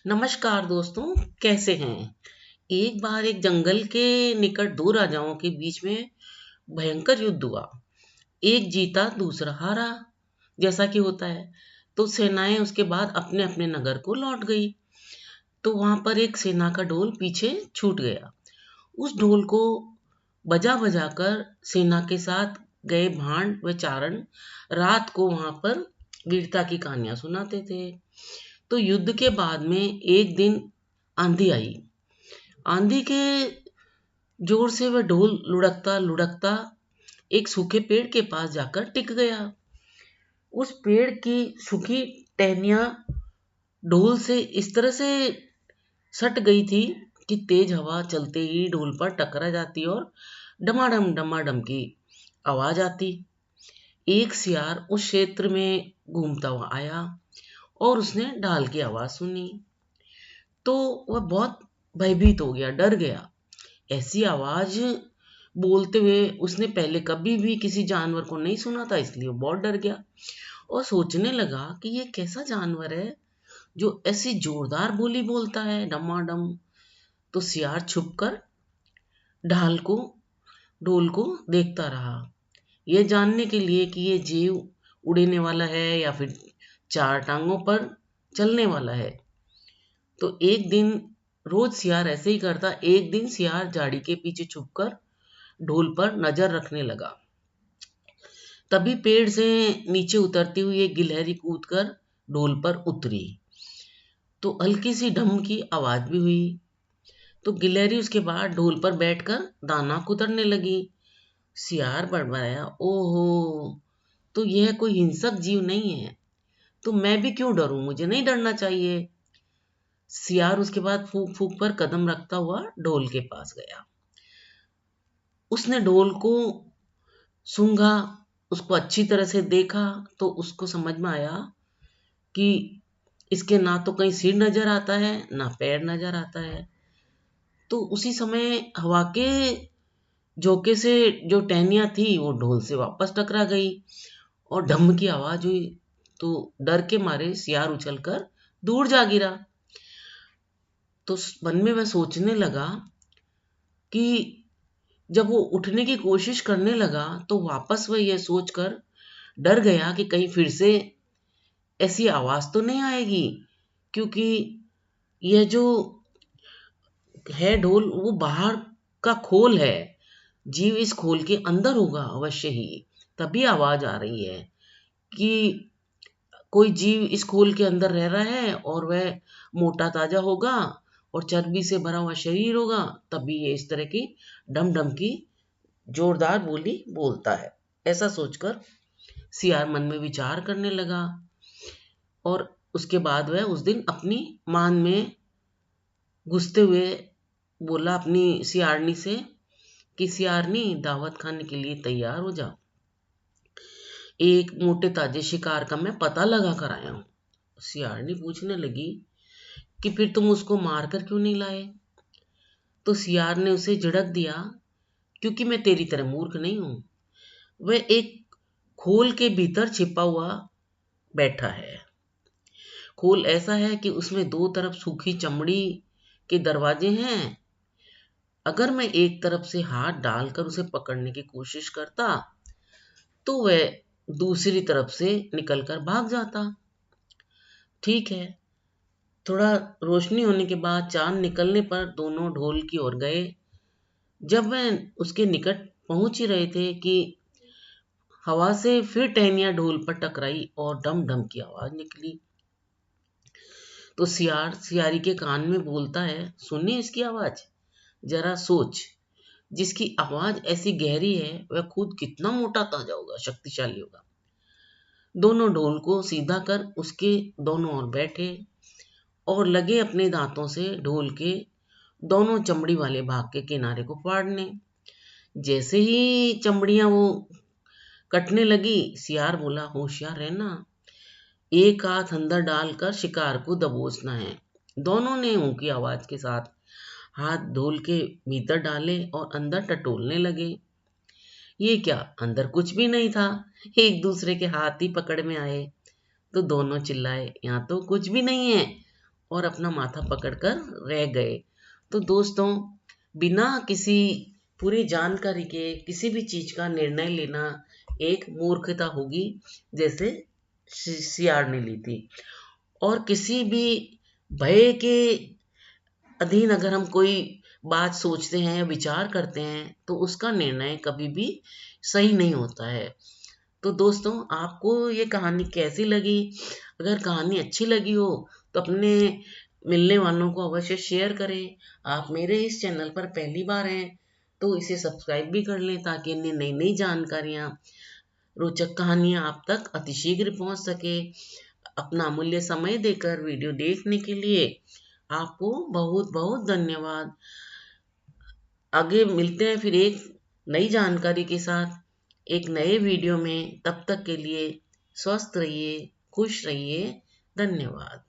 नमस्कार दोस्तों, कैसे हैं? एक बार एक जंगल के निकट दो राजाओं के बीच में भयंकर युद्ध हुआ। एक जीता, दूसरा हारा, जैसा कि होता है। तो सेनाएं उसके बाद अपने अपने नगर को लौट गई। तो वहां पर एक सेना का ढोल पीछे छूट गया। उस ढोल को बजा बजा कर सेना के साथ गए भांड व चारण रात को वहां पर वीरता की कहानियां सुनाते थे। तो युद्ध के बाद में एक दिन आंधी आई। आंधी के जोर से वह ढोल लुढ़कता लुढ़कता एक सूखे पेड़ के पास जाकर टिक गया। उस पेड़ की सूखी टहनियां ढोल से इस तरह से सट गई थी कि तेज हवा चलते ही ढोल पर टकरा जाती और डमाडम डमाडम की आवाज आती। एक सियार उस क्षेत्र में घूमता हुआ आया और उसने ढाल की आवाज सुनी। तो वह बहुत भयभीत हो गया, डर गया। ऐसी आवाज बोलते हुए उसने पहले कभी भी किसी जानवर को नहीं सुना था, इसलिए वो बहुत डर गया और सोचने लगा कि ये कैसा जानवर है जो ऐसी जोरदार बोली बोलता है, डमाडम। तो सियार छुपकर ढाल को ढोल को देखता रहा, यह जानने के लिए कि ये जीव उड़ने वाला है या फिर चार टांगों पर चलने वाला है। तो एक दिन, रोज सियार ऐसे ही करता, एक दिन सियार झाड़ी के पीछे छुपकर ढोल पर नजर रखने लगा। तभी पेड़ से नीचे उतरती हुई एक गिलहरी कूदकर ढोल पर उतरी। तो हल्की सी ढम की आवाज भी हुई। तो गिलहरी उसके बाद ढोल पर बैठकर दाना कुतरने लगी। सियार बड़बड़ाया, ओहो, तो यह कोई हिंसक जीव नहीं है, तो मैं भी क्यों डरूं, मुझे नहीं डरना चाहिए। सियार उसके बाद फूक फूक पर कदम रखता हुआ ढोल के पास गया। उसने ढोल को सूंघा, उसको अच्छी तरह से देखा। तो उसको समझ में आया कि इसके ना तो कहीं सिर नजर आता है, ना पैर नजर आता है। तो उसी समय हवा के झोंके से जो टहनियां थी वो ढोल से वापस टकरा गई और ढम की आवाज हुई। तो डर के मारे सियार उछलकर दूर जा गिरा। तो मन में वह सोचने लगा कि जब वो उठने की कोशिश करने लगा तो वापस वह यह सोचकर डर गया कि कहीं फिर से ऐसी आवाज तो नहीं आएगी, क्योंकि यह जो है ढोल वो बाहर का खोल है, जीव इस खोल के अंदर होगा अवश्य ही, तभी आवाज आ रही है कि कोई जीव इस खोल के अंदर रह रहा है और वह मोटा ताजा होगा और चर्बी से भरा हुआ शरीर होगा, तभी ये इस तरह की डम डम की जोरदार बोली बोलता है। ऐसा सोचकर सियार मन में विचार करने लगा और उसके बाद वह उस दिन अपनी मान में घुसते हुए बोला अपनी सियारनी से कि सियारनी, दावत खाने के लिए तैयार हो जा। एक मोटे ताजे शिकार का मैं पता लगा कर आया हूं। सियारनी पूछने लगी कि फिर तुम उसको मारकर क्यों नहीं लाए? तो सियार ने उसे झिड़क दिया, क्योंकि मैं तेरी तरह मूर्ख नहीं हूं। वह एक खोल के भीतर छिपा हुआ बैठा है। खोल ऐसा है कि उसमें दो तरफ सूखी चमड़ी के दरवाजे हैं। अगर मैं एक तरफ से हाथ डालकर उसे पकड़ने की कोशिश करता तो वह दूसरी तरफ से निकलकर भाग जाता। ठीक है। थोड़ा रोशनी होने के बाद चांद निकलने पर दोनों ढोल की ओर गए। जब वह उसके निकट पहुंच ही रहे थे कि हवा से फिर टहनियां ढोल पर टकराई और डम डम की आवाज निकली। तो सियार सियारी के कान में बोलता है, सुनिए इसकी आवाज, जरा सोच, जिसकी आवाज ऐसी गहरी है वह खुद कितना मोटा ताजा होगा, शक्तिशाली होगा। दोनों ढोल को सीधा कर उसके दोनों ओर बैठे और लगे अपने दांतों से ढोल के दोनों चमड़ी वाले भाग के किनारे को फाड़ने। जैसे ही चमड़ियां वो कटने लगी, सियार बोला, होशियार रहना, एक हाथ अंदर डालकर शिकार को दबोचना है। दोनों ने ऊंची आवाज के साथ हाथ ढोल के भीतर डाले और अंदर टटोलने लगे। ये क्या, अंदर कुछ भी नहीं था। एक दूसरे के हाथ ही पकड़ में आए। तो दोनों चिल्लाए, यहाँ तो कुछ भी नहीं है। और अपना माथा पकड़कर रह गए। तो दोस्तों, बिना किसी पूरी जानकारी के किसी भी चीज का निर्णय लेना एक मूर्खता होगी, जैसे सियार ने ली थी। और किसी भी भय के अधीन अगर हम कोई बात सोचते हैं या विचार करते हैं तो उसका निर्णय कभी भी सही नहीं होता है। तो दोस्तों, आपको ये कहानी कैसी लगी? अगर कहानी अच्छी लगी हो तो अपने मिलने वालों को अवश्य शेयर करें। आप मेरे इस चैनल पर पहली बार हैं तो इसे सब्सक्राइब भी कर लें, ताकि अन्य नई नई जानकारियाँ, रोचक कहानियाँ आप तक अतिशीघ्र पहुंच सके। अपना अमूल्य समय देकर वीडियो देखने के लिए आपको बहुत बहुत धन्यवाद। आगे मिलते हैं फिर एक नई जानकारी के साथ एक नए वीडियो में। तब तक के लिए स्वस्थ रहिए, खुश रहिए। धन्यवाद।